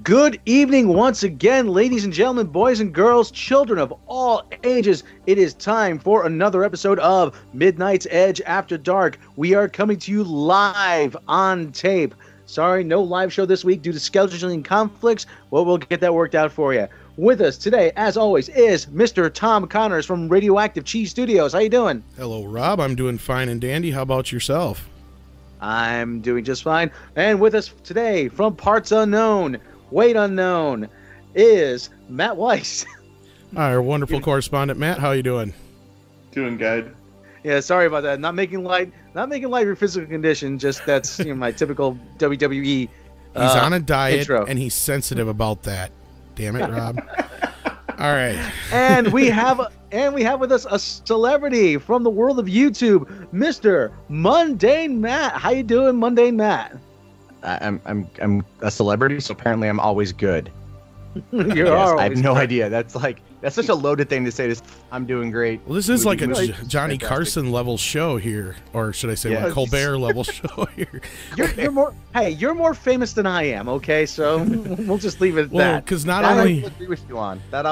Good evening once again, ladies and gentlemen, boys and girls, children of all ages. It is time for another episode of Midnight's Edge After Dark. We are coming to you live on tape. Sorry, no live show this week due to scheduling conflicts. Well, we'll get that worked out for you. With us today, as always, is Mr. Tom Connors from Radioactive Cheese Studios. How you doing? Hello, Rob. I'm doing fine and dandy. How about yourself? I'm doing just fine. And with us today, from Parts Unknown, Weight Unknown, is Matt Weis. Our wonderful correspondent, Matt. How you doing? Doing good. Yeah, sorry about that. Not making light of your physical condition. Just that's my typical WWE. He's on a diet intro. And he's sensitive about that. Damn it, Rob. All right. And we have with us a celebrity from the world of YouTube, Mr. Mundane Matt. How you doing, Mundane Matt? I'm a celebrity, so apparently I'm always good. I have no idea. That's such a loaded thing to say. I'm doing great. Well, this is like a Johnny Carson level show here, or should I say like Colbert level show here? You're more famous than I am. Okay, so we'll just leave it at that. Well, because I'll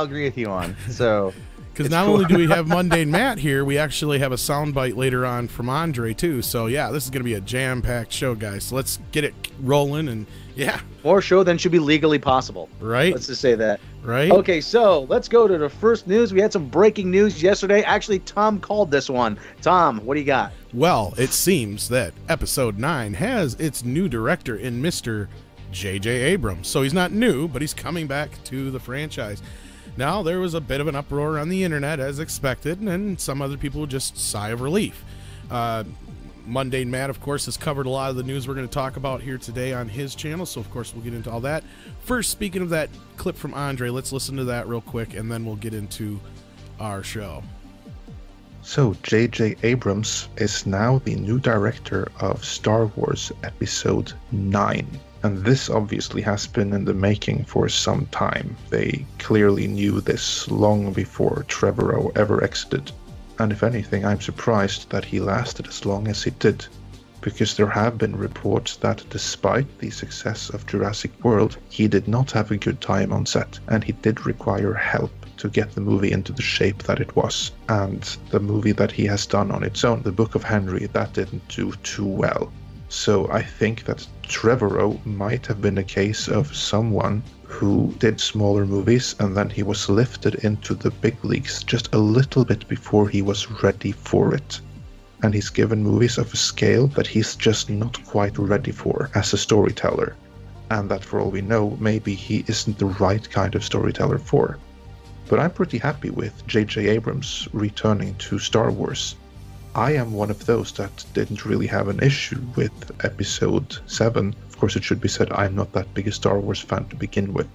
agree with you on. So. Because not only do we have Mundane Matt here, we actually have a soundbite later on from Andre, too. So, yeah, this is going to be a jam-packed show, guys. So let's get it rolling, and, yeah. More show than should be legally possible. Right. Let's just say that. Right. Okay, so let's go to the first news. We had some breaking news yesterday. Actually, Tom called this one. Tom, what do you got? Well, it seems that Episode 9 has its new director in Mr. J.J. Abrams. So he's not new, but he's coming back to the franchise. Now, there was a bit of an uproar on the internet, as expected, and some other people just sigh of relief. Mundane Matt, of course, has covered a lot of the news we're going to talk about here today on his channel, so of course we'll get into all that. First, speaking of that clip from Andre, let's listen to that real quick, and then we'll get into our show. So, J.J. Abrams is now the new director of Star Wars Episode 9. And this obviously has been in the making for some time. They clearly knew this long before Trevorrow ever exited. And if anything, I'm surprised that he lasted as long as he did. Because there have been reports that despite the success of Jurassic World, he did not have a good time on set. And he did require help to get the movie into the shape that it was. And the movie that he has done on its own, The Book of Henry, that didn't do too well. So I think that Trevorrow might have been a case of someone who did smaller movies and then he was lifted into the big leagues just a little bit before he was ready for it. And he's given movies of a scale that he's just not quite ready for as a storyteller. And that for all we know, maybe he isn't the right kind of storyteller for. But I'm pretty happy with J.J. Abrams returning to Star Wars. I am one of those that didn't really have an issue with Episode 7. Of course, it should be said I'm not that big a Star Wars fan to begin with.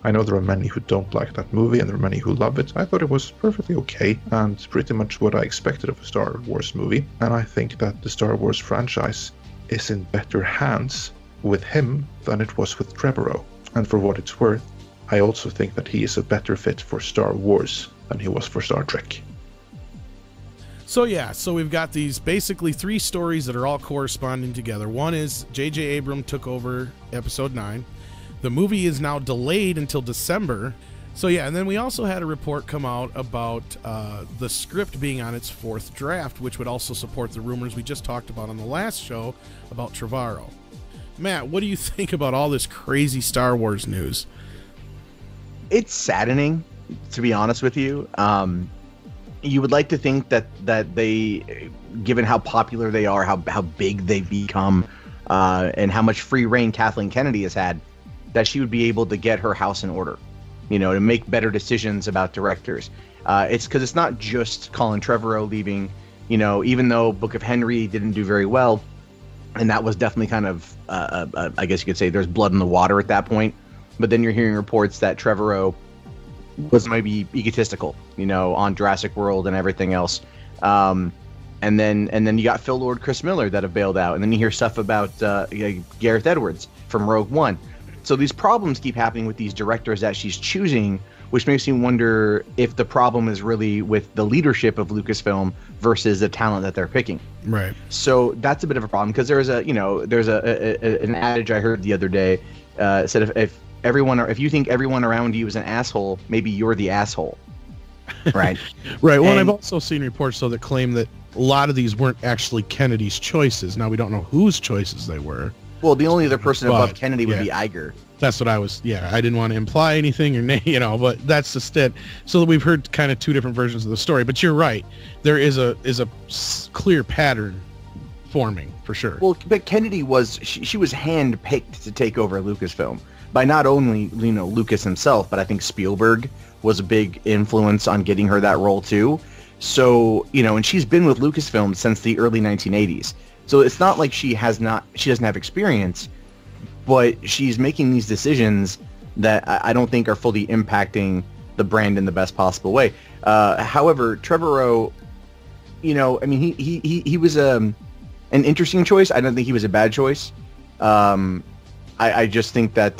I know there are many who don't like that movie and there are many who love it. I thought it was perfectly okay and pretty much what I expected of a Star Wars movie. And I think that the Star Wars franchise is in better hands with him than it was with Trevorrow. And for what it's worth, I also think that he is a better fit for Star Wars than he was for Star Trek. So yeah, so we've got these basically three stories that are all corresponding together. One is J.J. Abrams took over Episode 9. The movie is now delayed until December. So yeah, and then we also had a report come out about the script being on its fourth draft, which would also support the rumors we just talked about on the last show about Trevorrow. Matt, what do you think about all this crazy Star Wars news? It's saddening, to be honest with you. You would like to think that they, given how popular they are, how big they've become, and how much free reign Kathleen Kennedy has had, that she would be able to get her house in order, to make better decisions about directors. It's because it's not just Colin Trevorrow leaving, even though Book of Henry didn't do very well, and that was definitely kind of, I guess you could say there's blood in the water at that point. But then you're hearing reports that Trevorrow was maybe egotistical, on Jurassic World and everything else. And then you got Phil Lord, Chris Miller that have bailed out. And then you hear stuff about Gareth Edwards from Rogue One. So these problems keep happening with these directors that she's choosing, which makes me wonder if the problem is really with the leadership of Lucasfilm versus the talent that they're picking. Right. So that's a bit of a problem because there's an adage I heard the other day, said if if you think everyone around you is an asshole, maybe you're the asshole, right? Right. Well, and I've also seen reports though that claim that a lot of these weren't actually Kennedy's choices. Now we don't know whose choices they were. Well, the only other person above Kennedy would be Iger. That's what I was. Yeah, I didn't want to imply anything or but that's just it. So we've heard kind of two different versions of the story. But you're right. There is a clear pattern forming for sure. Well, but Kennedy she was handpicked to take over Lucasfilm by not only Lucas himself, but I think Spielberg was a big influence on getting her that role too. So and she's been with Lucasfilm since the early 1980s. So it's not like she doesn't have experience, but she's making these decisions that I don't think are fully impacting the brand in the best possible way. However, Trevorrow, he was an interesting choice. I don't think he was a bad choice. I just think that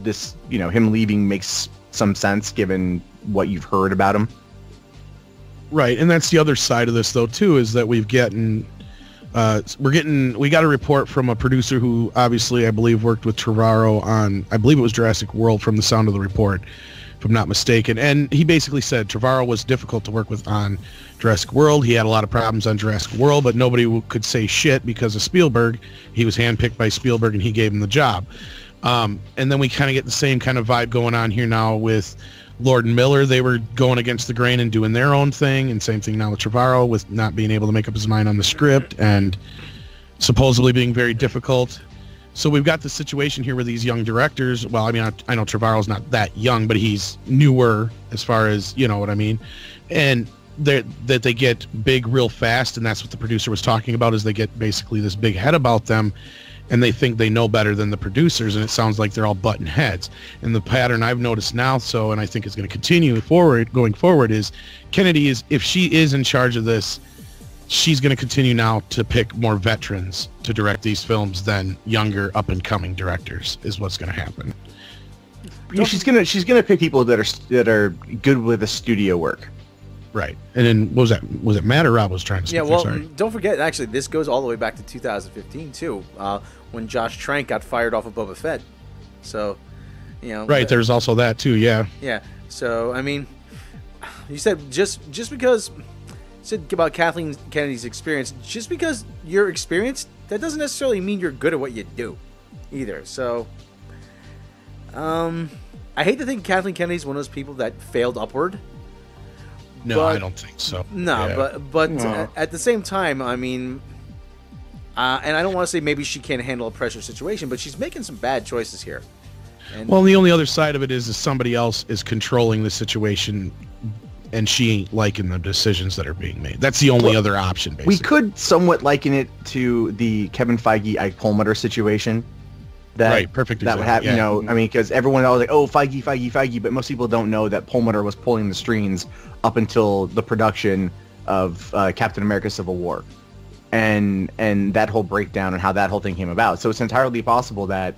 this, him leaving makes some sense given what you've heard about him. Right, and that's the other side of this though too, is that we got a report from a producer who obviously I believe worked with Trevorrow on, I believe it was Jurassic World from the sound of the report, if I'm not mistaken. And he basically said Trevorrow was difficult to work with on Jurassic World. He had a lot of problems on Jurassic World, but nobody could say shit because of Spielberg. He was handpicked by Spielberg and he gave him the job. And then we kind of get the same kind of vibe going on here now with Lord and Miller. They were going against the grain and doing their own thing, and same thing now with Trevorrow with not being able to make up his mind on the script and supposedly being very difficult. So we've got the situation here where these young directors, well, I mean, I know Trevorrow's not that young, but he's newer as far as, you know what I mean, and that they get big real fast, and that's what the producer was talking about, is they get basically this big head about them, and they think they know better than the producers, and it sounds like they're all butting heads. And the pattern I've noticed now, and I think it's going to continue going forward, is Kennedy is, if she is in charge of this, she's going to continue now to pick more veterans to direct these films than younger up-and-coming directors, is what's going to happen. Yeah, she's gonna pick people that are good with the studio work. Right. And then was it Matt or Rob was trying to speak? Yeah, well, sorry. Don't forget, actually, this goes all the way back to 2015 too, when Josh Trank got fired off of Boba Fett. So, right, there's also that too. Yeah. Yeah. So, I mean, you said just because you said about Kathleen Kennedy's experience, just because you're experienced, that doesn't necessarily mean you're good at what you do, either. So, I hate to think Kathleen Kennedy's one of those people that failed upward. No, I don't think so. No, yeah. but no. At the same time, I mean, and I don't want to say maybe she can't handle a pressure situation, but she's making some bad choices here. And the only other side of it is somebody else is controlling the situation, and she ain't liking the decisions that are being made. That's the only other option, basically. We could somewhat liken it to the Kevin Feige, Ike Perlmutter situation. Right, perfect example. That would happen, I mean, because everyone was like, oh, Feige, but most people don't know that Perlmutter was pulling the strings up until the production of Captain America Civil War. And that whole breakdown and how that whole thing came about. So it's entirely possible that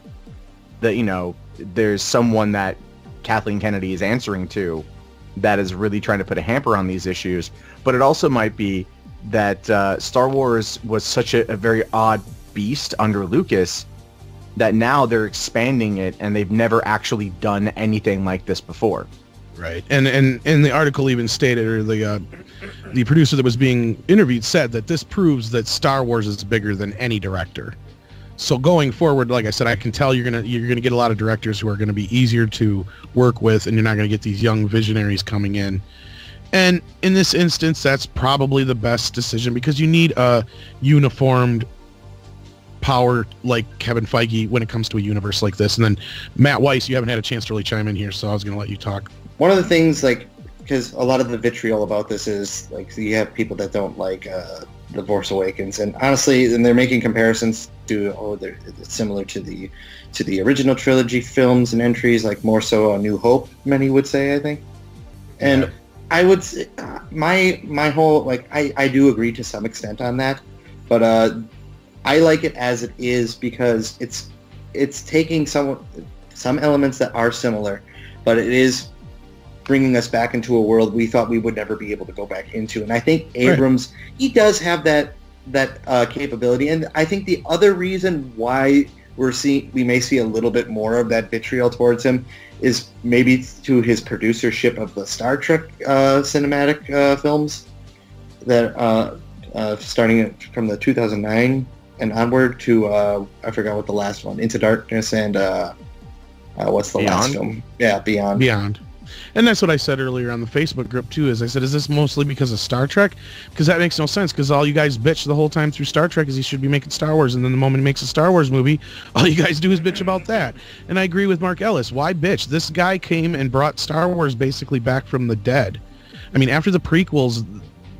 there's someone that Kathleen Kennedy is answering to that is really trying to put a hamper on these issues. But it also might be that Star Wars was such a very odd beast under Lucas that now they're expanding it and they've never actually done anything like this before. Right. And the article even stated, or the producer that was being interviewed said that this proves that Star Wars is bigger than any director. So going forward, like I said, I can tell you're gonna get a lot of directors who are gonna be easier to work with, and you're not gonna get these young visionaries coming in. And in this instance, that's probably the best decision, because you need a uniformed power like Kevin Feige when it comes to a universe like this. And then Matt Weis, you haven't had a chance to really chime in here, so I was going to let you talk. One of the things, because a lot of the vitriol about this is you have people that don't like The Force Awakens, and honestly, and they're making comparisons to they're similar to the original trilogy films and entries, like more so A New Hope, many would say, I think. And yeah. I would say my whole I do agree to some extent on that, but I like it as it is because it's taking some elements that are similar, but it is bringing us back into a world we thought we would never be able to go back into. And I think Abrams, he does have that capability. And I think the other reason why we may see a little bit more of that vitriol towards him is maybe to his producership of the Star Trek cinematic films that starting from the 2009 and onward to I forgot what the last one, Into Darkness, and what's the last film? Yeah, Beyond. And that's what I said earlier on the Facebook group too, is I said, is this mostly because of Star Trek? Because that makes no sense, because all you guys bitch the whole time through Star Trek is he should be making Star Wars, and then the moment he makes a Star Wars movie, all you guys do is bitch about that. And I agree with Mark Ellis. Why bitch? This guy came and brought Star Wars basically back from the dead. I mean, after the prequels,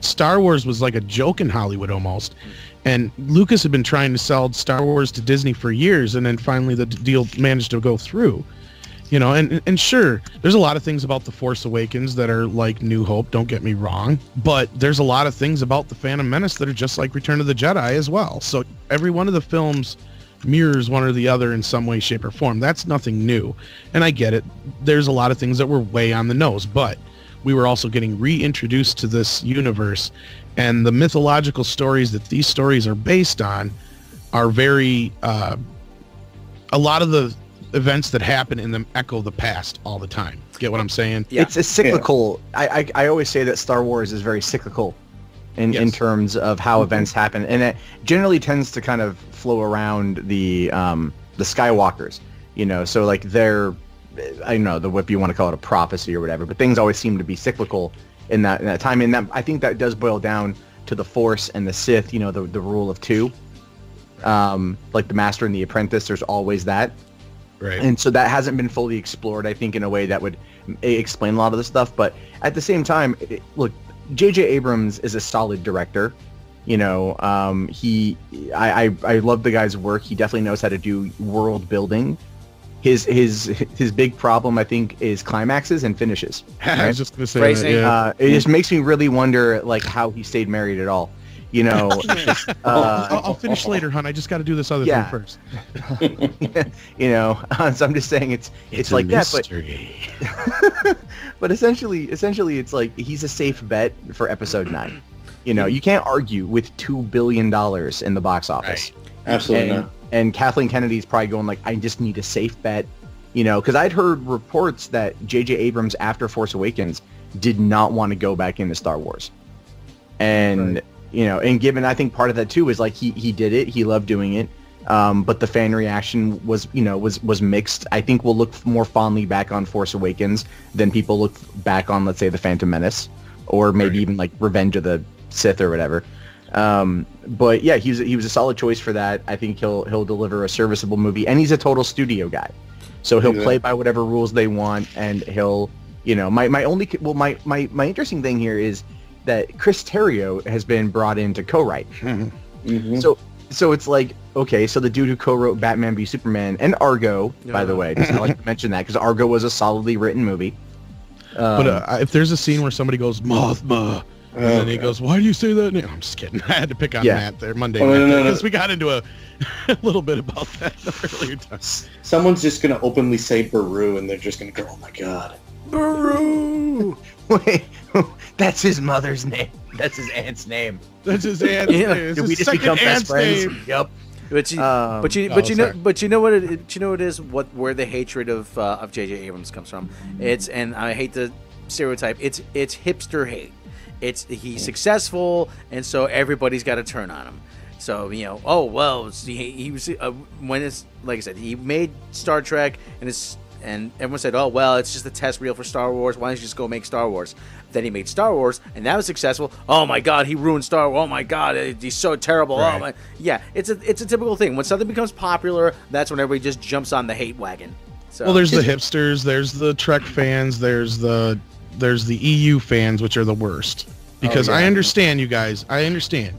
Star Wars was like a joke in Hollywood almost. And Lucas had been trying to sell Star Wars to Disney for years, and then finally the deal managed to go through. You know, and sure, there's a lot of things about The Force Awakens that are like New Hope, don't get me wrong, but there's a lot of things about The Phantom Menace that are just like Return of the Jedi as well. So every one of the films mirrors one or the other in some way, shape, or form. That's nothing new. And I get it. There's a lot of things that were way on the nose, but we were also getting reintroduced to this universe, and the mythological stories that these stories are based on are very, a lot of the events that happen in them echo the past all the time. Get what I'm saying? Yeah. It's a cyclical. Yeah. I always say that Star Wars is very cyclical in terms of how events happen, and it generally tends to kind of flow around the Skywalkers. You know, so like they're, I don't know, what you want to call it, a prophecy or whatever, but things always seem to be cyclical in that time, and that I think that does boil down to the Force and the Sith. You know, the rule of two, like the Master and the Apprentice. There's always that. Right. And so that hasn't been fully explored, I think, in a way that would explain a lot of the stuff. But at the same time, look, J.J. Abrams is a solid director. You know, I love the guy's work. He definitely knows how to do world building. His big problem, I think, is climaxes and finishes. Right? I was just going to say that, yeah. It just makes me really wonder, like, how he stayed married at all. You know, I'll finish later, hon. I just got to do this other thing first. You know, so I'm just saying it's like mystery. That, but essentially, it's like he's a safe bet for episode 9. You know, you can't argue with $2 billion in the box office. Right. Absolutely not. And Kathleen Kennedy's probably going like, I just need a safe bet. You know, because I'd heard reports that J.J. Abrams after Force Awakens did not want to go back into Star Wars, and. Right. You know, and given, I think part of that too is like he did it, he loved doing it, but the fan reaction was, you know, was mixed. I think we'll look more fondly back on Force Awakens than people look back on, let's say, The Phantom Menace, or maybe even like Revenge of the Sith or whatever. But yeah, he was a solid choice for that. I think he'll deliver a serviceable movie, and he's a total studio guy, so he'll play by whatever rules they want, and he'll, you know, my interesting thing here is that Chris Terrio has been brought in to co-write. Mm-hmm. So it's like, okay, so the dude who co-wrote Batman v Superman and Argo, by the way, just like to mention that because Argo was a solidly written movie. But if there's a scene where somebody goes Mothma, and then he goes, "Why do you say that?" No, I'm just kidding. I had to pick on Matt there, Mundane Matt, because we got into a little bit about that earlier times. Someone's just gonna openly say Baru, and they're just gonna go, "Oh my god, Baru!" Wait, that's his mother's name. That's his aunt's name. That's his aunt's name. Did we just become best friends? Name. Yep. But you know what it is. Where the hatred of J.J. Abrams comes from. And I hate the stereotype. It's hipster hate. He's successful, and so everybody's got to turn on him. So, you know, oh well, he was when it's like I said, he made Star Trek, and everyone said, oh, well, it's just a test reel for Star Wars. Why don't you just go make Star Wars? Then he made Star Wars, and that was successful. Oh, my God, he ruined Star Wars. Oh, my God, he's so terrible. Right. Oh my. Yeah, it's a typical thing. When something becomes popular, that's when everybody just jumps on the hate wagon. So, well, there's the hipsters, there's the Trek fans, there's the EU fans, which are the worst. Because I understand, you guys, I understand.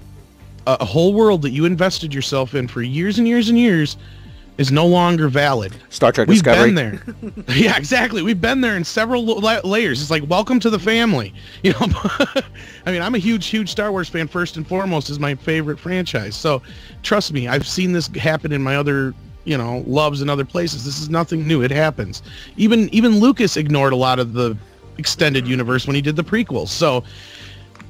A whole world that you invested yourself in for years and years and years is no longer valid. Star Trek We've Discovery. been there. Yeah, exactly. We've been there in several layers. It's like, welcome to the family. You know, I mean, I'm a huge Star Wars fan. First and foremost, is my favorite franchise. So, trust me, I've seen this happen in my other, you know, loves in other places. This is nothing new. It happens. Even Lucas ignored a lot of the extended universe when he did the prequels. So,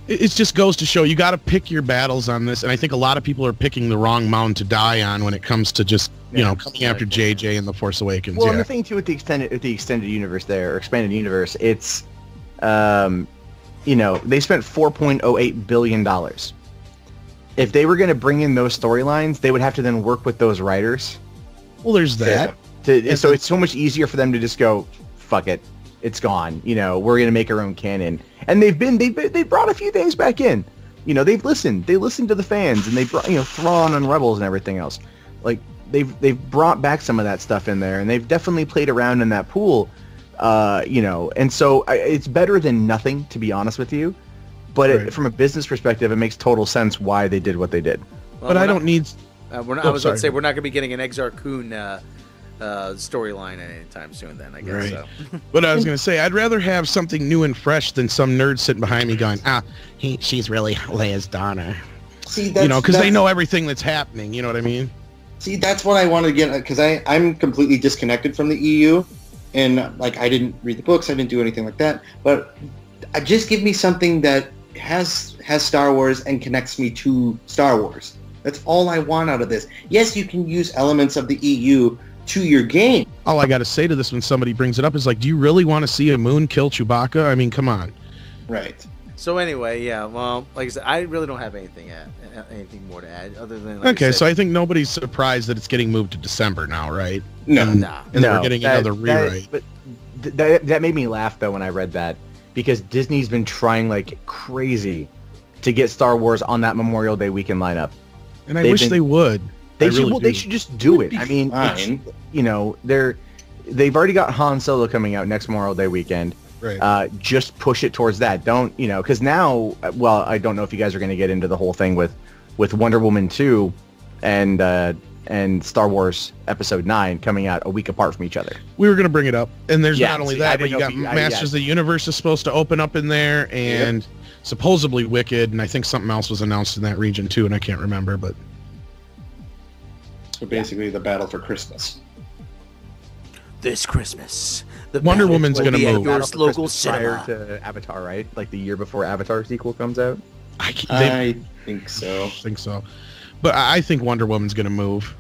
it just goes to show you got to pick your battles on this, and I think a lot of people are picking the wrong mound to die on when it comes to just coming after JJ and the Force Awakens. Well, and the thing too with the extended universe there, or expanded universe, it's they spent $4.08 billion. If they were going to bring in those storylines, they would have to then work with those writers. Well, there's that. So it's so much easier for them to just go, fuck it, it's gone. We're going to make our own canon. And they brought a few things back in. They've listened. They listened to the fans, and they brought Thrawn and Rebels and everything else. Like they've brought back some of that stuff in there, and they've definitely played around in that pool. And so it's better than nothing, to be honest with you. But from a business perspective, it makes total sense why they did what they did. Well, but I don't need. I was going to say we're not going to be getting an Exar Kun storyline anytime soon. Then I guess. So. But I was going to say I'd rather have something new and fresh than some nerd sitting behind me going, she's really Leia's daughter. See, that's, because they know everything that's happening. You know what I mean? See, that's what I wanted to get, because I'm completely disconnected from the EU, and I didn't read the books, I didn't do anything like that. But just give me something that has Star Wars and connects me to Star Wars. That's all I want out of this. Yes, you can use elements of the EU to your game. All I got to say to this when somebody brings it up is do you really want to see a moon kill Chewbacca? I mean, come on. Right. So anyway, yeah. Well, like I said, I really don't have anything more to add other than. So I think nobody's surprised that it's getting moved to December now, right? No, and we're getting another rewrite. But that made me laugh though when I read that, because Disney's been trying like crazy to get Star Wars on that Memorial Day weekend lineup. And I wish they would. They should just do it. I mean, they've already got Han Solo coming out next Memorial Day weekend. Right. Just push it towards that. Don't, because now, well, I don't know if you guys are going to get into the whole thing with Wonder Woman 2 and Star Wars Episode 9 coming out a week apart from each other. We were going to bring it up. And there's not only that, but you got Masters of the Universe is supposed to open up in there, and supposedly Wicked, and I think something else was announced in that region too, and I can't remember, but... So basically the battle for Christmas. This Christmas, Wonder Woman's going to move. Your local prior to Avatar, right? Like the year before Avatar sequel comes out? I think so. But I think Wonder Woman's going to move.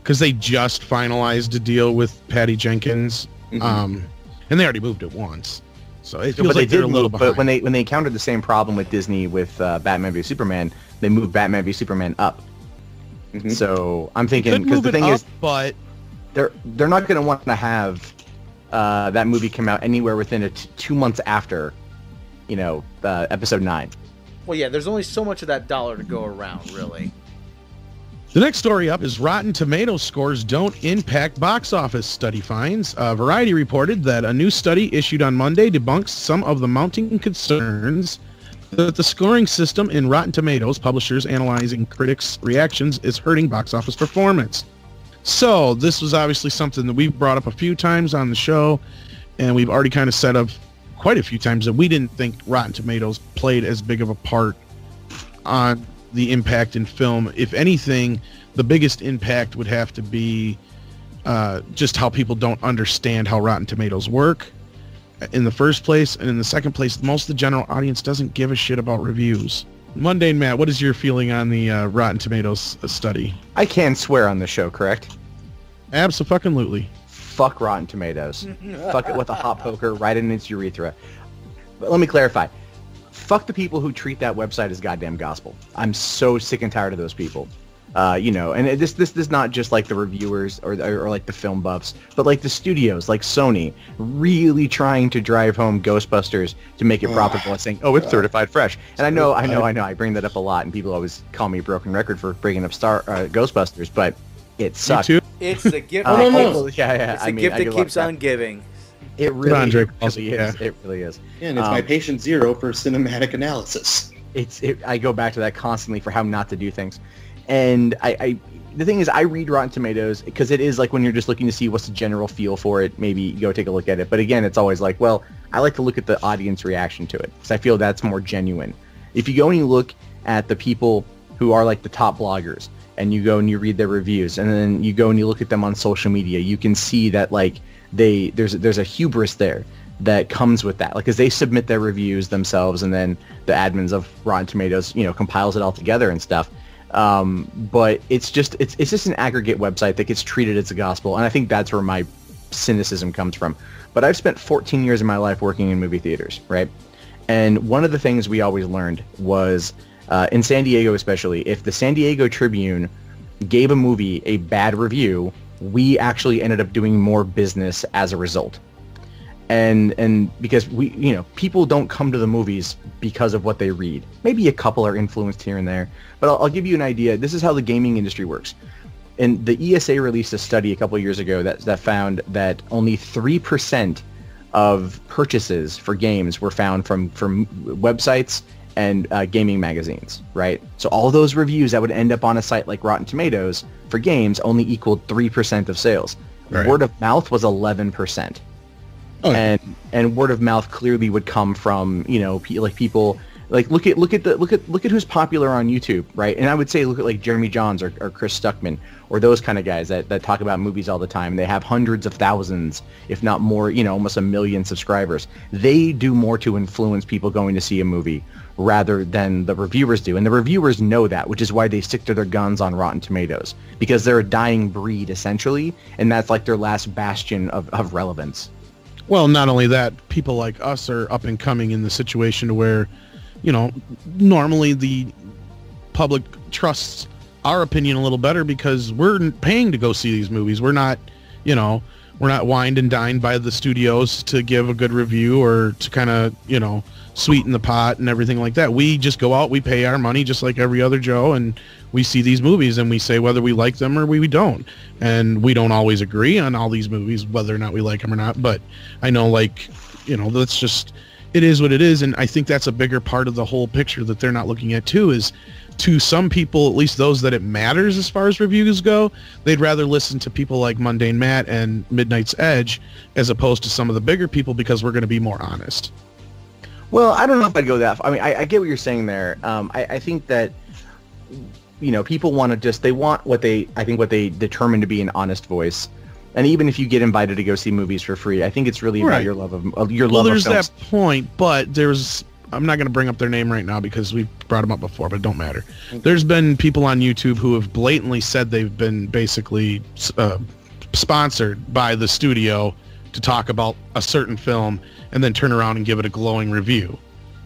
Because they just finalized a deal with Patty Jenkins. And they already moved it once. So it feels like they're a little behind. But when they encountered the same problem with Disney with Batman v Superman, they moved Batman v Superman up. So I'm thinking, because the thing is, but they're not going to want to have that movie come out anywhere within 2 months after, Episode 9. Well, yeah, there's only so much of that dollar to go around, really. The next story up is Rotten Tomatoes scores don't impact box office, study finds. Variety reported that a new study issued on Monday debunks some of the mounting concerns that the scoring system in Rotten Tomatoes, publishers analyzing critics' reactions, is hurting box office performance. So this was obviously something that we've brought up a few times on the show, and we've already kind of said quite a few times that we didn't think Rotten Tomatoes played as big of a part on the impact in film. If anything, the biggest impact would have to be just how people don't understand how Rotten Tomatoes work in the first place, and in the second place, most of the general audience doesn't give a shit about reviews. Mundane Matt, what is your feeling on the Rotten Tomatoes study? I can swear on the show, correct? Abso-fucking-lutely. Fuck Rotten Tomatoes. Fuck it with a hot poker right in its urethra. But let me clarify. Fuck the people who treat that website as goddamn gospel. I'm so sick and tired of those people. And this is not just like the reviewers or like the film buffs, but like the studios, like Sony, really trying to drive home Ghostbusters to make it profitable and saying, oh, it's certified fresh. And I know, I bring that up a lot, and people always call me a broken record for bringing up Ghostbusters, but it sucks. It's the gift. It's the gift that keeps on giving. It really is. It really is. Yeah, and it's my patient zero for cinematic analysis. I go back to that constantly for how not to do things. And the thing is, I read Rotten Tomatoes because it is like when you're just looking to see what's the general feel for it, maybe go take a look at it. But again, it's always like, well, I like to look at the audience reaction to it because I feel that's more genuine. If you go and you look at the people who are like the top bloggers and you go and you read their reviews and then you go and you look at them on social media, you can see that like there's a hubris there that comes with that. Like, because they submit their reviews themselves, and then the admins of Rotten Tomatoes, compiles it all together and stuff. But it's just an aggregate website that gets treated as a gospel, and I think that's where my cynicism comes from. But I've spent 14 years of my life working in movie theaters, right? And one of the things we always learned was, in San Diego especially, if the San Diego Tribune gave a movie a bad review, we actually ended up doing more business as a result. And because people don't come to the movies because of what they read. Maybe a couple are influenced here and there, but I'll give you an idea. This is how the gaming industry works. And the ESA released a study a couple of years ago that found that only 3% of purchases for games were found from websites and gaming magazines, right? So all those reviews that would end up on a site like Rotten Tomatoes for games only equaled 3% of sales. Right. Word of mouth was 11%. Oh, yeah. And word of mouth clearly would come from people like look at who's popular on YouTube, right? And I would say look at like Jeremy Johns or Chris Stuckman or those kind of guys that talk about movies all the time. They have hundreds of thousands, if not more, almost 1 million subscribers. They do more to influence people going to see a movie rather than the reviewers do. And the reviewers know that, which is why they stick to their guns on Rotten Tomatoes, because they're a dying breed essentially, and that's like their last bastion of relevance. Well, not only that, people like us are up and coming in the situation to where, normally the public trusts our opinion a little better because we're paying to go see these movies. We're not, we're not wined and dined by the studios to give a good review or to kind of, sweeten the pot and everything like that. We just go out, we pay our money just like every other Joe, and we see these movies and we say whether we like them or we don't. And we don't always agree on all these movies, whether or not we like them or not. But I know, that's just, it is what it is. And I think that's a bigger part of the whole picture that they're not looking at too, is to some people, at least those that it matters as far as reviews go, they'd rather listen to people like Mundane Matt and Midnight's Edge as opposed to some of the bigger people because we're going to be more honest. Well, I don't know if I'd go that far. I mean, I get what you're saying there. I think that, people want to they want what they determine to be an honest voice. And even if you get invited to go see movies for free, I think it's really about your love of your love of films. Well, there's that point, but I'm not going to bring up their name right now because we've brought them up before, but it don't matter. There's been people on YouTube who have blatantly said they've been basically sponsored by the studio to talk about a certain film and then turn around and give it a glowing review.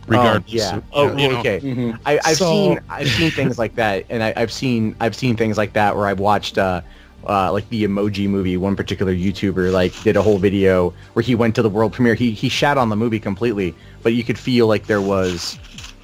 Regardless. Okay. Mm-hmm. I've seen things like that, and I've seen things like that where I've watched like the Emoji Movie. One particular YouTuber did a whole video where he went to the world premiere. He shat on the movie completely, but you could feel like there was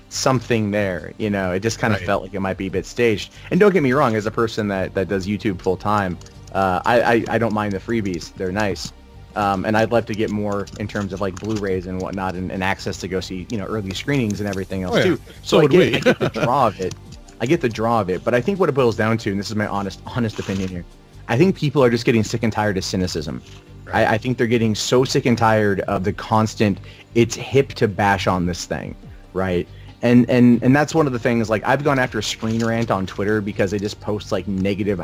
something there. It just kind of felt like it might be a bit staged. And don't get me wrong, as a person that does YouTube full time, I don't mind the freebies. They're nice. And I'd love to get more in terms of Blu-rays and whatnot and access to go see, early screenings and everything else too. So I get the draw of it. I get the draw of it. But I think what it boils down to, and this is my honest opinion here, I think people are just getting sick and tired of cynicism. Right. I think they're getting so sick and tired of the constant, it's hip to bash on this thing, right? And that's one of the things, I've gone after Screen Rant on Twitter because they just post negative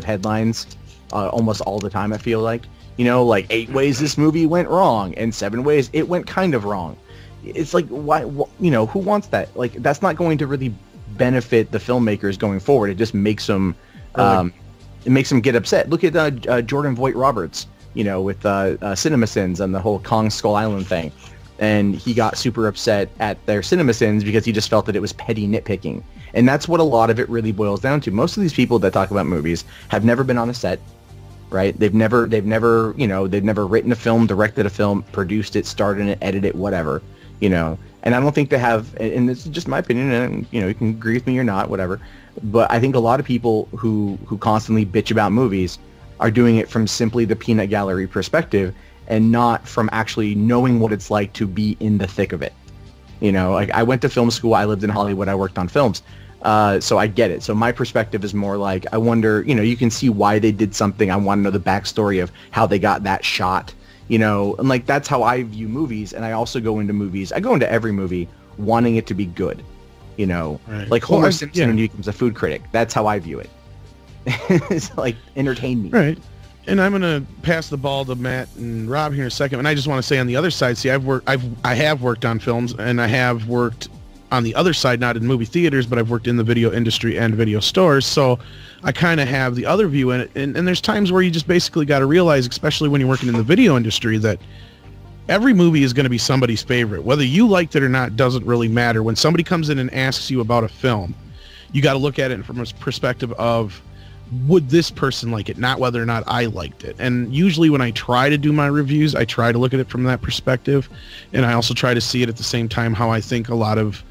headlines almost all the time, I feel like. 8 ways this movie went wrong and 7 ways it went kind of wrong. It's why who wants that? That's not going to really benefit the filmmakers going forward. It just makes them get upset. Look at Jordan Voight Roberts, with CinemaSins and the whole Kong Skull Island thing. And he got super upset at their CinemaSins because he just felt that it was petty nitpicking. And that's what a lot of it really boils down to. Most of these people that talk about movies have never been on a set. Right? They've never written a film, directed a film, produced it, starred in it, edited it, whatever, And I don't think they have, and this is just my opinion, and you can agree with me or not, whatever. But I think a lot of people who constantly bitch about movies are doing it from simply the peanut gallery perspective and not from actually knowing what it's like to be in the thick of it. I went to film school, I lived in Hollywood, I worked on films. So I get it. So my perspective is more I wonder, you can see why they did something. I want to know the backstory of how they got that shot, and that's how I view movies. And I also go into movies. I go into every movie wanting it to be good, Right. Homer Simpson when he becomes a food critic. That's how I view it. It's entertain me. Right. And I'm gonna pass the ball to Matt and Rob here in a second. And I just want to say on the other side, see, I have worked on films, and I have worked on the other side, not in movie theaters, but I've worked in the video industry and video stores. So I kind of have the other view in it. And there's times where you just basically got to realize, especially when you're working in the video industry, that every movie is going to be somebody's favorite. Whether you liked it or not doesn't really matter. When somebody comes in and asks you about a film, you got to look at it from a perspective of, would this person like it, not whether or not I liked it. And usually when I try to do my reviews, I try to look at it from that perspective. And I also try to see it at the same time how I think a lot of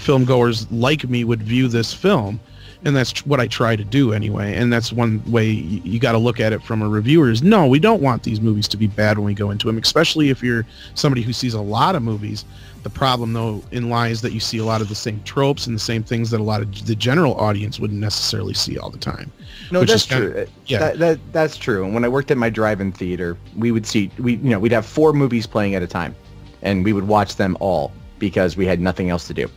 film goers like me would view this film. And that's what I try to do anyway. And that's one way you got to look at it from a reviewer is, no, we don't want these movies to be bad when we go into them, especially if you're somebody who sees a lot of movies. The problem, though, lies that you see a lot of the same tropes and the same things that a lot of the general audience wouldn't necessarily see all the time. No, that's true. That's true. And when I worked at my drive-in theater, we'd have 4 movies playing at a time, and we would watch them all because we had nothing else to do.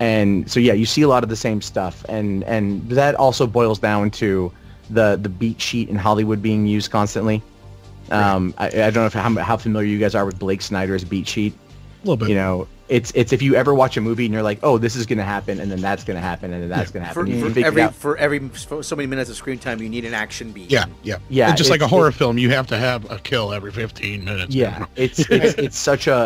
And so, yeah, you see a lot of the same stuff, and that also boils down to the beat sheet in Hollywood being used constantly. Right. I don't know how familiar you guys are with Blake Snyder's beat sheet. A little bit. It's if you ever watch a movie and you're like, oh, this is going to happen, and then that's going to happen, and then that's going to happen. For every so many minutes of screen time, you need an action beat. Yeah. And just like a horror film, you have to have a kill every 15 minutes. Yeah, it's such an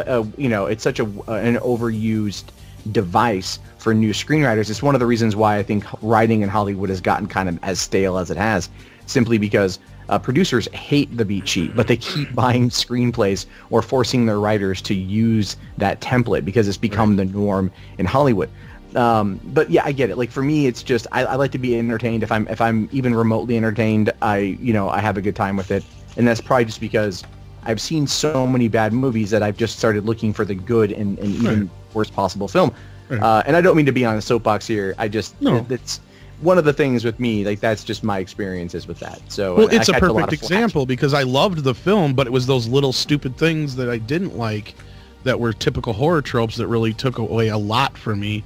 overused device for new screenwriters. It's one of the reasons why I think writing in Hollywood has gotten kind of as stale as it has, simply because producers hate the beat sheet, but they keep buying screenplays or forcing their writers to use that template because it's become the norm in Hollywood. But yeah, I get it. Like for me, it's just I like to be entertained. If I'm even remotely entertained, I have a good time with it, and that's probably just because I've seen so many bad movies that I've just started looking for the good in even worst possible film. Right. And I don't mean to be on a soapbox here. It's one of the things with me, like that's just my experiences with that. So well, it's a perfect example because I loved the film, but it was those little stupid things that I didn't like that were typical horror tropes that really took away a lot from me.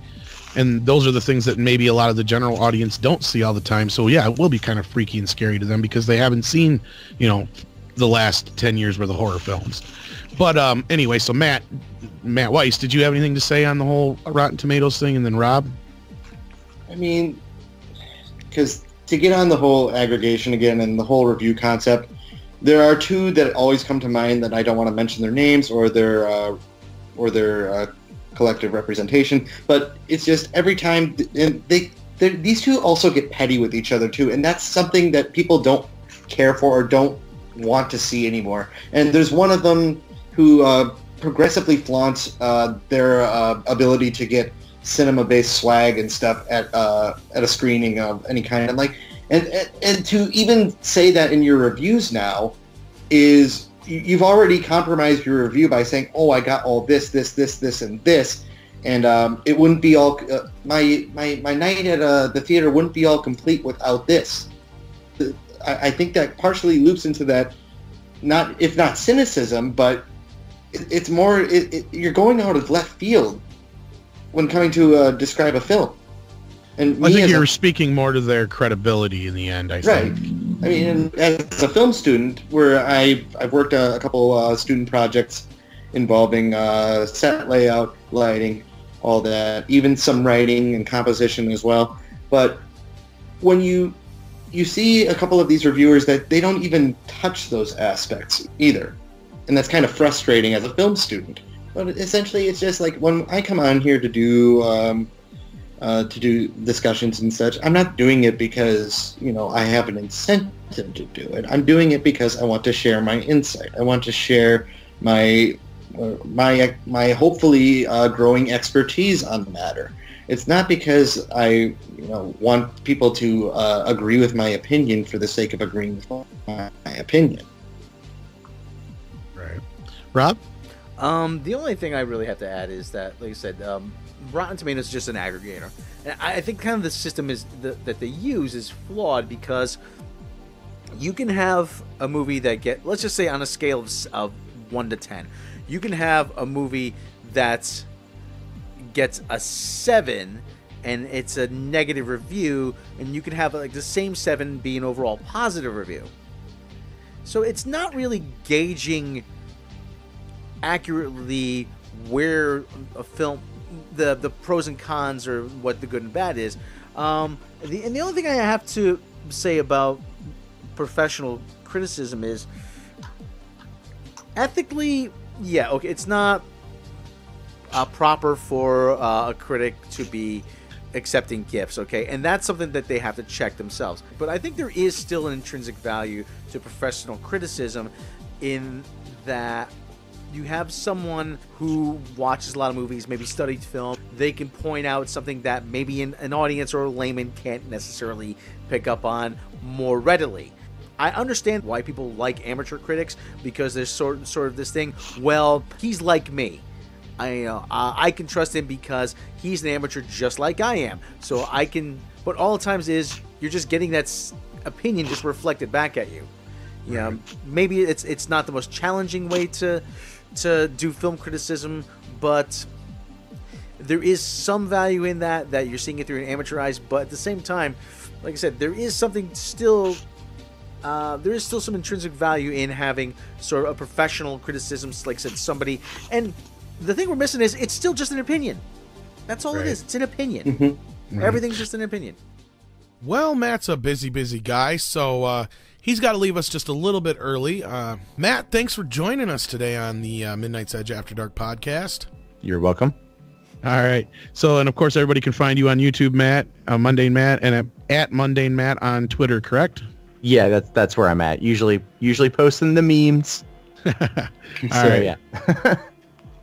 And those are the things that maybe a lot of the general audience don't see all the time. So yeah, it will be kind of freaky and scary to them because they haven't seen, the last 10 years worth of horror films. But anyway, so Matt Weis, did you have anything to say on the whole Rotten Tomatoes thing? And then Rob? I mean, because to get on the whole aggregation again and the whole review concept, there are 2 that always come to mind that I don't want to mention their names or their collective representation, but it's just every time these 2 also get petty with each other too, and that's something that people don't care for or don't want to see anymore. And there's one of them who progressively flaunts their ability to get cinema-based swag and stuff at a screening of any kind, and to even say that in your reviews now is you've already compromised your review by saying, oh, I got all this, and this, and it wouldn't be all my night at the theater wouldn't be all complete without this. I think that partially loops into that, if not cynicism, but it's more you're going out of left field when coming to describe a film. And I think you're speaking more to their credibility in the end, I think. I mean, as a film student, where I've worked a couple student projects involving set layout, lighting, all that, even some writing and composition as well. But when you see a couple of these reviewers that they don't even touch those aspects either. And that's kind of frustrating as a film student. But essentially, it's just like when I come on here to do discussions and such, I'm not doing it because, I have an incentive to do it. I'm doing it because I want to share my insight. I want to share my hopefully growing expertise on the matter. It's not because I want people to agree with my opinion for the sake of agreeing with my opinion. Right. Rob? The only thing I really have to add is that, like I said, Rotten Tomatoes is just an aggregator. And I think kind of the system that they use is flawed because you can have a movie that let's just say on a scale of 1 to 10, you can have a movie that gets a 7 and it's a negative review, and you can have like the same 7 be an overall positive review. So it's not really gauging accurately where a film, the pros and cons, or what the good and bad is. And the only thing I have to say about professional criticism is, ethically, yeah, okay, it's not proper for a critic to be accepting gifts, okay? And that's something that they have to check themselves. But I think there is still an intrinsic value to professional criticism in that you have someone who watches a lot of movies, maybe studied film. They can point out something that maybe an audience or a layman can't necessarily pick up on more readily. I understand why people like amateur critics, because there's sort of this thing, well, he's like me. I can trust him because he's an amateur just like I am. So I can, but all the times is you're just getting that opinion just reflected back at you. Yeah, maybe it's not the most challenging way to do film criticism, but there is some value in that you're seeing it through an amateur eyes. But at the same time, like I said, there is something still. There is still some intrinsic value in having sort of a professional criticism, like I said, somebody. And the thing we're missing is it's still just an opinion. That's all it is. It's an opinion. Mm-hmm. Everything's just an opinion. Well, Matt's a busy guy, so he's got to leave us just a little bit early. Matt, thanks for joining us today on the Midnight's Edge After Dark podcast. You're welcome. All right. So, and of course, everybody can find you on YouTube, Matt, Mundane Matt, and at Mundane Matt on Twitter, correct? Yeah, that's where I'm at. Usually posting the memes. All so, right. Yeah.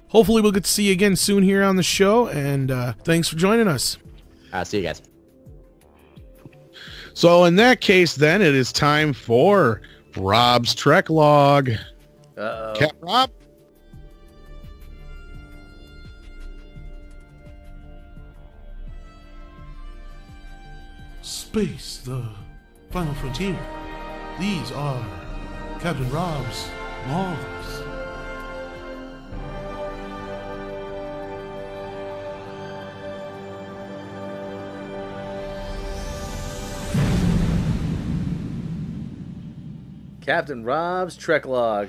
Hopefully we'll get to see you again soon here on the show, and thanks for joining us. See you guys. So in that case, then, it is time for Robb's Trek Log. Uh-oh. Capt, Robb? Space, the final frontier. These are Captain Robb's logs. Captain Robb's Trek Log.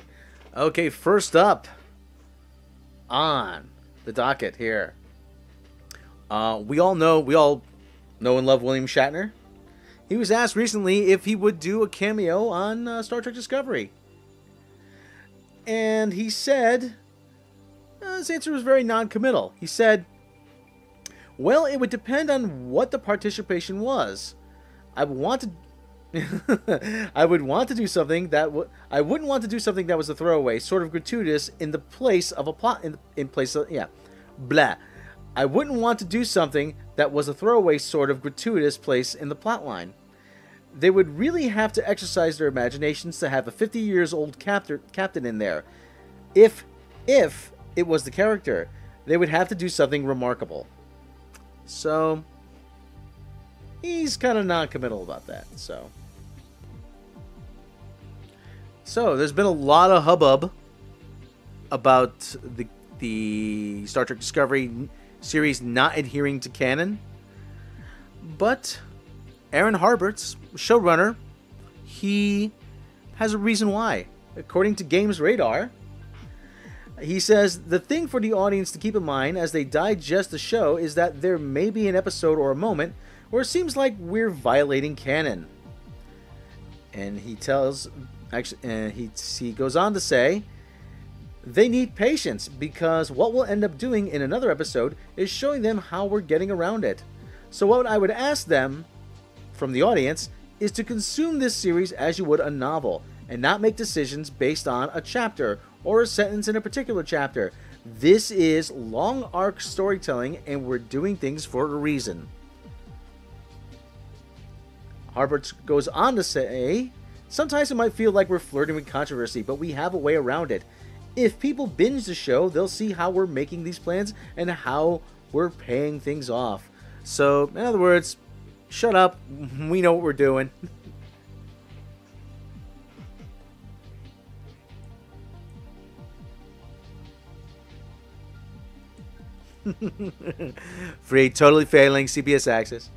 Okay, first up on the docket here. We all know and love William Shatner. He was asked recently if he would do a cameo on Star Trek Discovery. And he said, his answer was very non-committal. He said, well, it would depend on what the participation was. I would want to I wouldn't want to do something that was a throwaway, sort of gratuitous in the place of a plot. In place of blah. I wouldn't want to do something that was a throwaway, sort of gratuitous place in the plot line. They would really have to exercise their imaginations to have a 50 years old captain in there. If it was the character, they would have to do something remarkable. So he's kind of non-committal about that. So there's been a lot of hubbub about the Star Trek Discovery series not adhering to canon. But Aaron Harbert's showrunner, he has a reason why. According to Games Radar, he says, the thing for the audience to keep in mind as they digest the show is that there may be an episode or a moment where it seems like we're violating canon. And he goes on to say, they need patience because what we'll end up doing in another episode is showing them how we're getting around it. So what I would ask them from the audience is to consume this series as you would a novel and not make decisions based on a chapter or a sentence in a particular chapter. This is long arc storytelling and we're doing things for a reason. Harbert goes on to say, sometimes it might feel like we're flirting with controversy, but we have a way around it. If people binge the show, they'll see how we're making these plans and how we're paying things off. So, in other words, shut up. We know what we're doing. Free, totally failing CBS Access.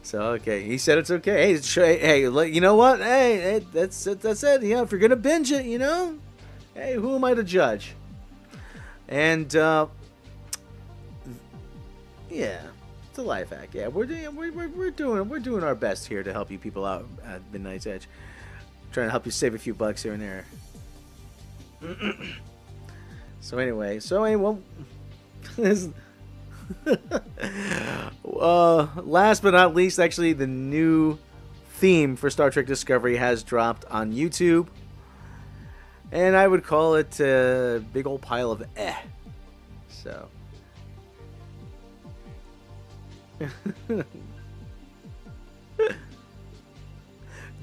So okay, he said it's okay. Hey, you know what? Hey, that's it. You know, if you're gonna binge it, you know, hey, who am I to judge? And yeah, it's a life hack. Yeah, we're doing our best here to help you people out at Midnight's Edge. Trying to help you save a few bucks here and there. So anyway, well, last but not least, actually, the new theme for Star Trek Discovery has dropped on YouTube, and I would call it a big old pile of So.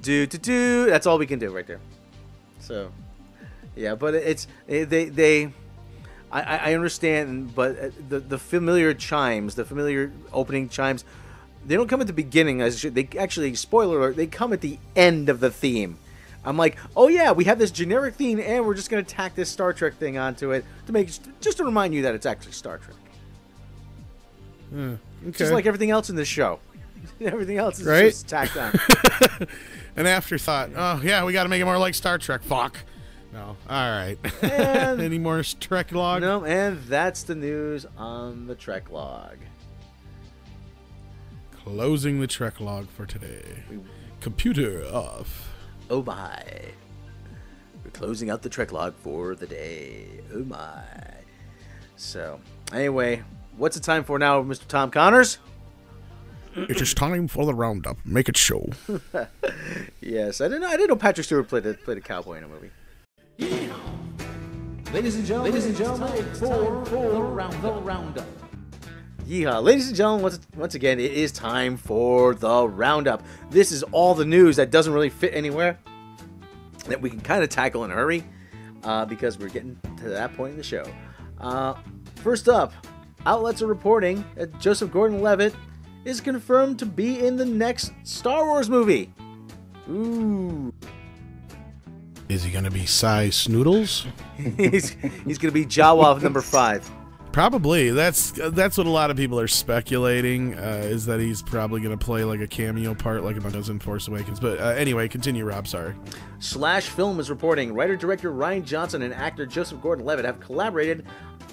That's all we can do right there. So, yeah, but I understand, but the familiar chimes, the familiar opening chimes, they don't come at the beginning. They actually, spoiler alert, they come at the end of the theme. I'm like, oh yeah, we have this generic theme, and we're just gonna tack this Star Trek thing onto it just to remind you that it's actually Star Trek. Okay. Just like everything else in this show. Everything else is right? Just tacked on. An afterthought. Oh yeah, we got to make it more like Star Trek. Fuck. No. All right. Any more Trek log? No, and that's the news on the Trek log. Closing the Trek log for today. Computer off. Oh my. We're closing out the Trek log for the day. Oh my. So, anyway, what's the time for now, Mr. Tom Connors? It is time for the roundup. Make it show. Yes, I didn't know Patrick Stewart played a cowboy in a movie. Ladies and gentlemen, for the roundup. Yeehaw. Ladies and gentlemen, once again, it is time for the roundup. This is all the news that doesn't really fit anywhere, that we can kind of tackle in a hurry, because we're getting to that point in the show. First up, outlets are reporting that Joseph Gordon-Levitt is confirmed to be in the next Star Wars movie. Ooh. Is he gonna be Cy Snoodles? He's gonna be Jawa number 5. Probably. That's what a lot of people are speculating. Is that he's probably gonna play like a cameo part, like he does in Force Awakens. But anyway, continue, Rob. Sorry. Slash Film is reporting writer-director Rian Johnson and actor Joseph Gordon-Levitt have collaborated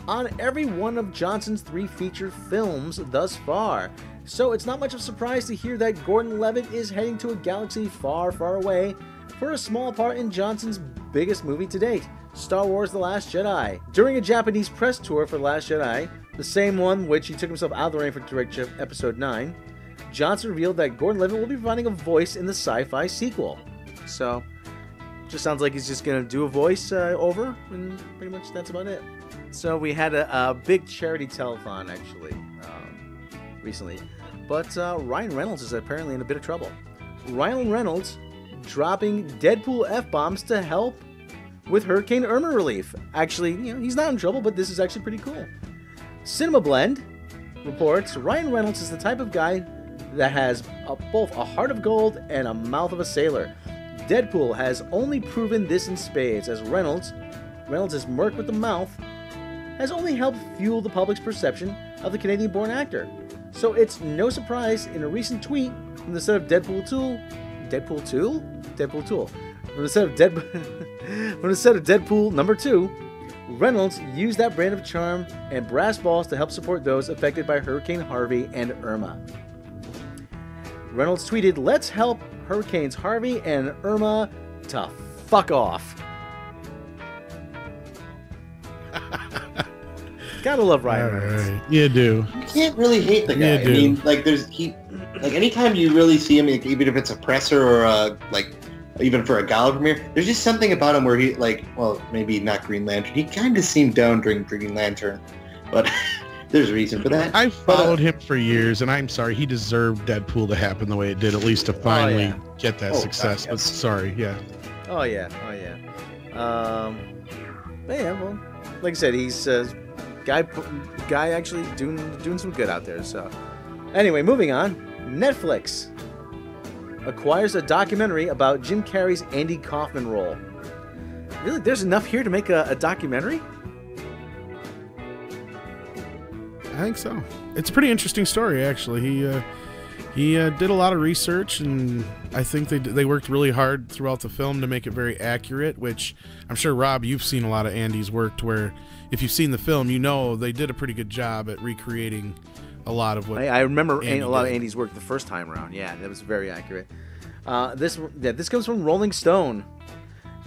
on every one of Johnson's 3 feature films thus far. So it's not much of a surprise to hear that Gordon-Levitt is heading to a galaxy far, far away for a small part in Johnson's biggest movie to date, Star Wars The Last Jedi. During a Japanese press tour for The Last Jedi, the same one which he took himself out of the rain for direct Episode 9, Johnson revealed that Gordon-Levitt will be providing a voice in the sci-fi sequel. So, just sounds like he's just going to do a voice over, and pretty much that's about it. So we had a big charity telethon, actually, recently. But Ryan Reynolds is apparently in a bit of trouble. Ryan Reynolds dropping Deadpool F-bombs to help with Hurricane Irma relief. Actually, he's not in trouble, but this is actually pretty cool. Cinema Blend reports Ryan Reynolds is the type of guy that has both a heart of gold and a mouth of a sailor. Deadpool has only proven this in spades, as Reynolds' smirk with the mouth has only helped fuel the public's perception of the Canadian-born actor. So it's no surprise in a recent tweet from the set of Deadpool 2, from the set of Deadpool number 2, Reynolds used that brand of charm and brass balls to help support those affected by Hurricane Harvey and Irma. Reynolds tweeted, "Let's help Hurricanes Harvey and Irma to fuck off." Gotta love Ryan Reynolds. Right. You do. You can't really hate the guy. I mean, like anytime you really see him, like, even if it's a presser or even for a gala premiere, there's just something about him where he, maybe not Green Lantern. He kind of seemed down during Green Lantern, but there's a reason for that. I followed him for years, and I'm sorry, he deserved Deadpool to happen the way it did, at least to finally get that success. But sorry, yeah. Oh yeah. But yeah, well, like I said, he's guy actually doing some good out there. So anyway, moving on. Netflix acquires a documentary about Jim Carrey's Andy Kaufman role. Really? There's enough here to make a documentary? I think so. It's a pretty interesting story, actually. He did a lot of research, and I think they worked really hard throughout the film to make it very accurate, which I'm sure, Rob, you've seen a lot of Andy's work, to where if you've seen the film, you know they did a pretty good job at recreating a lot of what I remember Andy a lot did. of Andy's work the first time around. Yeah, that was very accurate. This comes from Rolling Stone.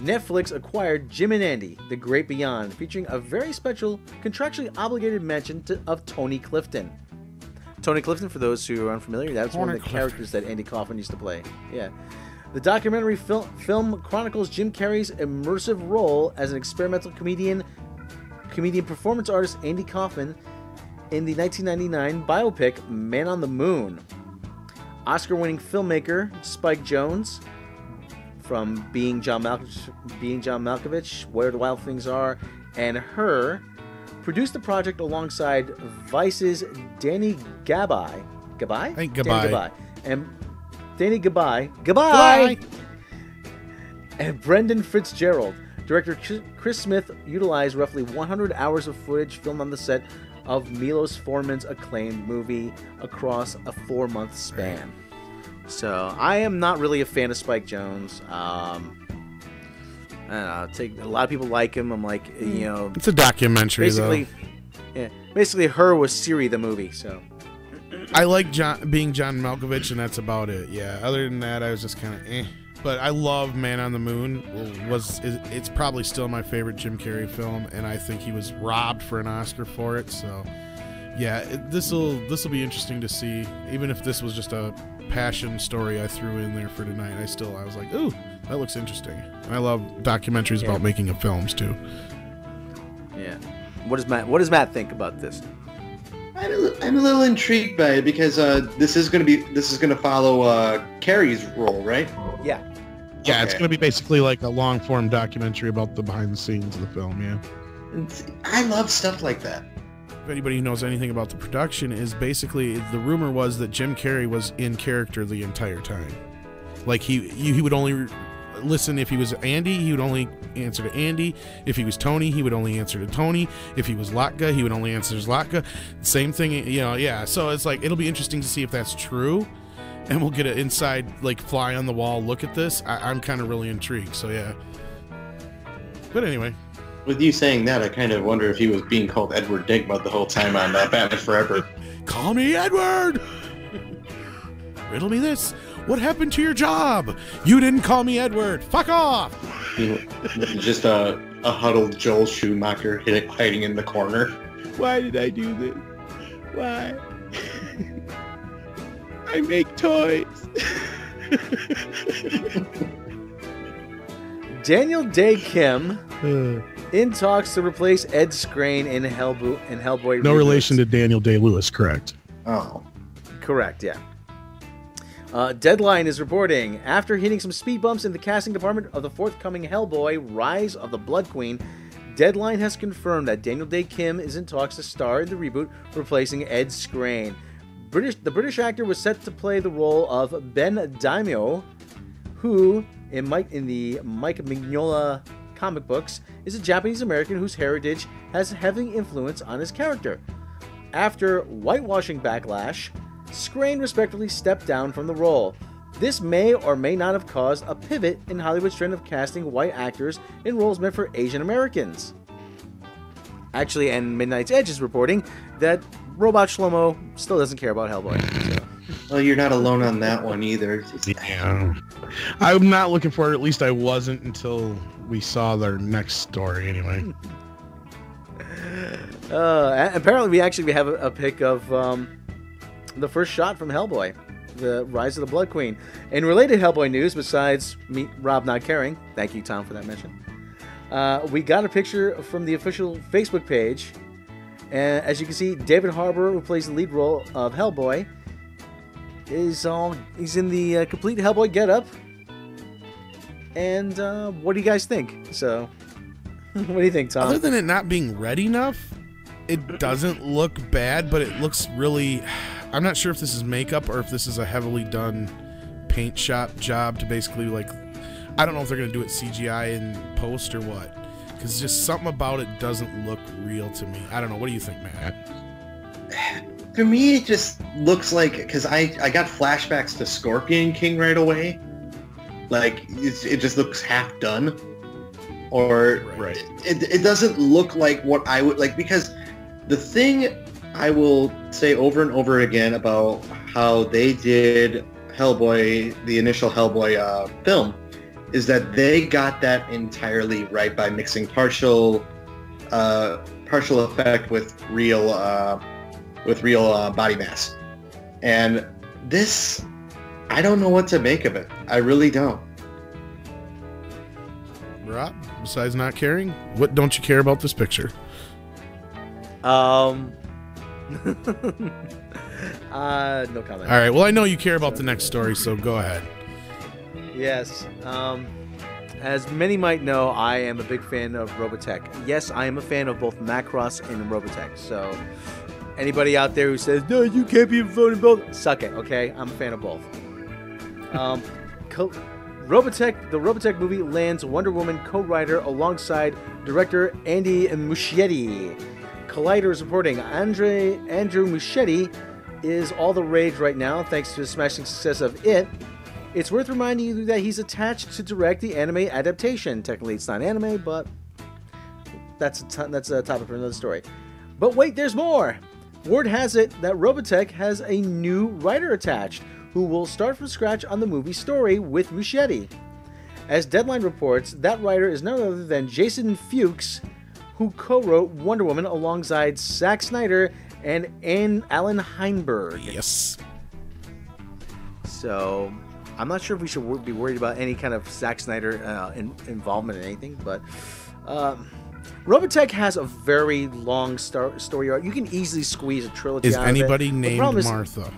Netflix acquired Jim and Andy, The Great Beyond, featuring a very special, contractually obligated mention of Tony Clifton. Tony Clifton, for those who are unfamiliar, that's one of the characters that Andy Kaufman used to play. Yeah. The documentary film chronicles Jim Carrey's immersive role as an experimental comedian performance artist Andy Kaufman in the 1999 biopic Man on the Moon. Oscar-winning filmmaker Spike Jonze, from Being John Malkovich, Where the Wild Things Are, and Her, produced the project alongside Weiss's Danny Gabay. I think Gabay. Danny Gabay. And Danny Gabay. And Brendan Fitzgerald. Director Chris Smith utilized roughly 100 hours of footage filmed on the set of Milos Forman's acclaimed movie across a 4-month span. So I am not really a fan of Spike Jonze. I don't know. A lot of people like him. I'm like, you know, It's a documentary, basically, though. yeah. Basically, Her was Siri the movie. So I like Being John Malkovich, and that's about it. Yeah. Other than that, I was just kind of eh. But I love Man on the Moon. It's probably still my favorite Jim Carrey film, and I think he was robbed for an Oscar for it. So, yeah, this will be interesting to see. Even if this was just a passion story I threw in there for tonight, I was like, ooh, that looks interesting. And I love documentaries about making of films too. yeah. What does Matt think about this? I'm a little intrigued by it because this is going to follow Carrie's role, right? Yeah. Yeah, it's Okay. going to be basically like a long form documentary about the behind the scenes of the film. Yeah. And I love stuff like that. If anybody who knows anything about the production, is basically the rumor was that Jim Carrey was in character the entire time. Like he would only listen if he was Andy, he would only answer to Andy. If he was Tony, he would only answer to Tony. If he was Latka, he would only answer to Latka. Same thing, you know. Yeah. So it's like it'll be interesting to see if that's true, and we'll get an inside like fly on the wall look at this. I'm kind of really intrigued. So yeah. But anyway. With you saying that, I kind of wonder if he was being called Edward Digma the whole time on Batman Forever. Call me Edward! Riddle me this. What happened to your job? You didn't call me Edward. Fuck off! Just a huddled Joel Schumacher hiding in the corner. Why did I do this? Why? I make toys. Daniel Day Kim in talks to replace Ed Skrein in Hellboy. No reboots. relation to Daniel Day-Lewis, correct? Oh. Correct, yeah. Deadline is reporting, after hitting some speed bumps in the casting department of the forthcoming Hellboy, Rise of the Blood Queen, Deadline has confirmed that Daniel Day Kim is in talks to star in the reboot, replacing Ed Skrein. The British actor was set to play the role of Ben Daimio, who, in the Mike Mignola comic books, is a Japanese-American whose heritage has heavy influence on his character. After whitewashing backlash, Skrein respectfully stepped down from the role. This may or may not have caused a pivot in Hollywood's trend of casting white actors in roles meant for Asian Americans. Actually, and Midnight's Edge is reporting that Robot Shlomo still doesn't care about Hellboy. So. Well, you're not alone on that one either. Yeah. I'm not looking for it. At least I wasn't until we saw their next story, anyway. Apparently, we have a pic of the first shot from Hellboy, the Rise of the Blood Queen. In related Hellboy news, besides me, Rob not caring, thank you, Tom, for that mention, we got a picture from the official Facebook page. And as you can see, David Harbour, who plays the lead role of Hellboy, he's in the complete Hellboy getup. And what do you guys think? So, what do you think, Tom? Other than it not being red enough, it doesn't look bad, but it looks really... I'm not sure if this is makeup or if this is a heavily done paint shop job to basically like I don't know if they're going to do it CGI in post or what. Because just something about it doesn't look real to me. I don't know. What do you think, Matt? For me, it just looks like, because I got flashbacks to Scorpion King right away. Like, it just looks half done. Or Right. it doesn't look like what I would like, because the thing I will say over and over again about how they did Hellboy, the initial Hellboy film, is that they got that entirely right by mixing partial effect with real body mass. And this, I don't know what to make of it. I really don't. Rob, besides not caring, what don't you care about this picture? No comment. All right. Well, I know you care about the next story, so go ahead. Yes. As many might know, I am a big fan of Robotech. Yes, I am a fan of both Macross and Robotech. So, anybody out there who says, no, you can't be a fan of both, suck it, okay? I'm a fan of both. Robotech, the Robotech movie lands Wonder Woman co-writer alongside director Andy Muschietti. Collider is reporting Andrew Muschietti is all the rage right now thanks to the smashing success of It. It's worth reminding you that he's attached to direct the anime adaptation. Technically, it's not anime, but that's a topic for another story. But wait, there's more! Word has it that Robotech has a new writer attached, who will start from scratch on the movie story with Muschietti. As Deadline reports, that writer is none other than Jason Fuchs, who co-wrote Wonder Woman alongside Zack Snyder and Alan Heinberg. Yes. So, I'm not sure if we should be worried about any kind of Zack Snyder involvement in anything, but Robotech has a very long story arc. You can easily squeeze a trilogy out of it. Is anybody named Martha?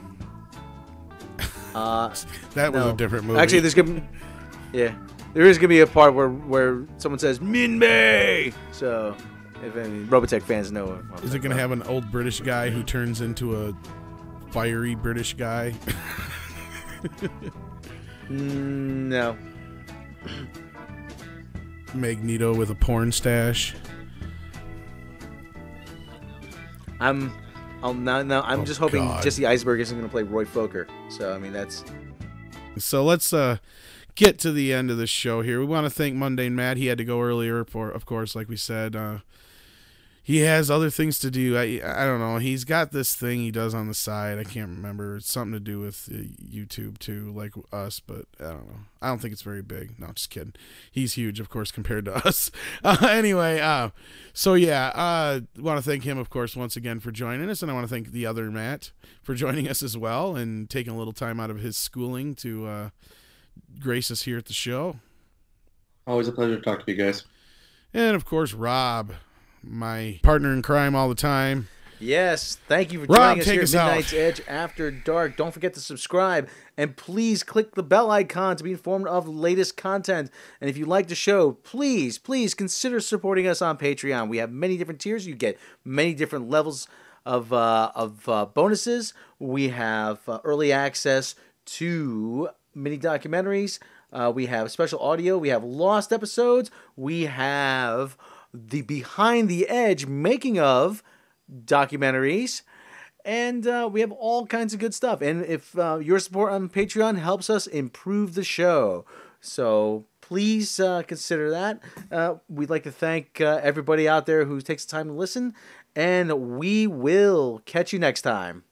That was a different movie. Actually, there is gonna be a part where someone says Min May. So, if any Robotech fans know, is it gonna have an old British guy who turns into a fiery British guy? No. Magneto with a porn stash. I'm just hoping God. Jesse Eisenberg isn't going to play Roy Fokker. So, I mean, that's... So let's get to the end of this show here. We want to thank Mundane Matt. He had to go earlier, of course, like we said. He has other things to do. I don't know. He's got this thing he does on the side. I can't remember. It's something to do with YouTube, too, like us, but I don't know. I don't think it's very big. No, just kidding. He's huge, of course, compared to us. Anyway, so yeah, I want to thank him, of course, once again for joining us, and I want to thank the other Matt for joining us as well and taking a little time out of his schooling to grace us here at the show. Always a pleasure to talk to you guys. And, of course, Rob, my partner in crime all the time. Yes, thank you for Rob, joining us take here at us out. Midnight's Edge After Dark. Don't forget to subscribe, and please click the bell icon to be informed of the latest content. And if you like the show, please consider supporting us on Patreon. We have many different tiers. You get many different levels of bonuses. We have early access to mini documentaries. We have special audio. We have lost episodes. We have the behind the edge making of documentaries, and we have all kinds of good stuff. And if your support on Patreon helps us improve the show, so please consider that. We'd like to thank everybody out there who takes the time to listen, and we will catch you next time.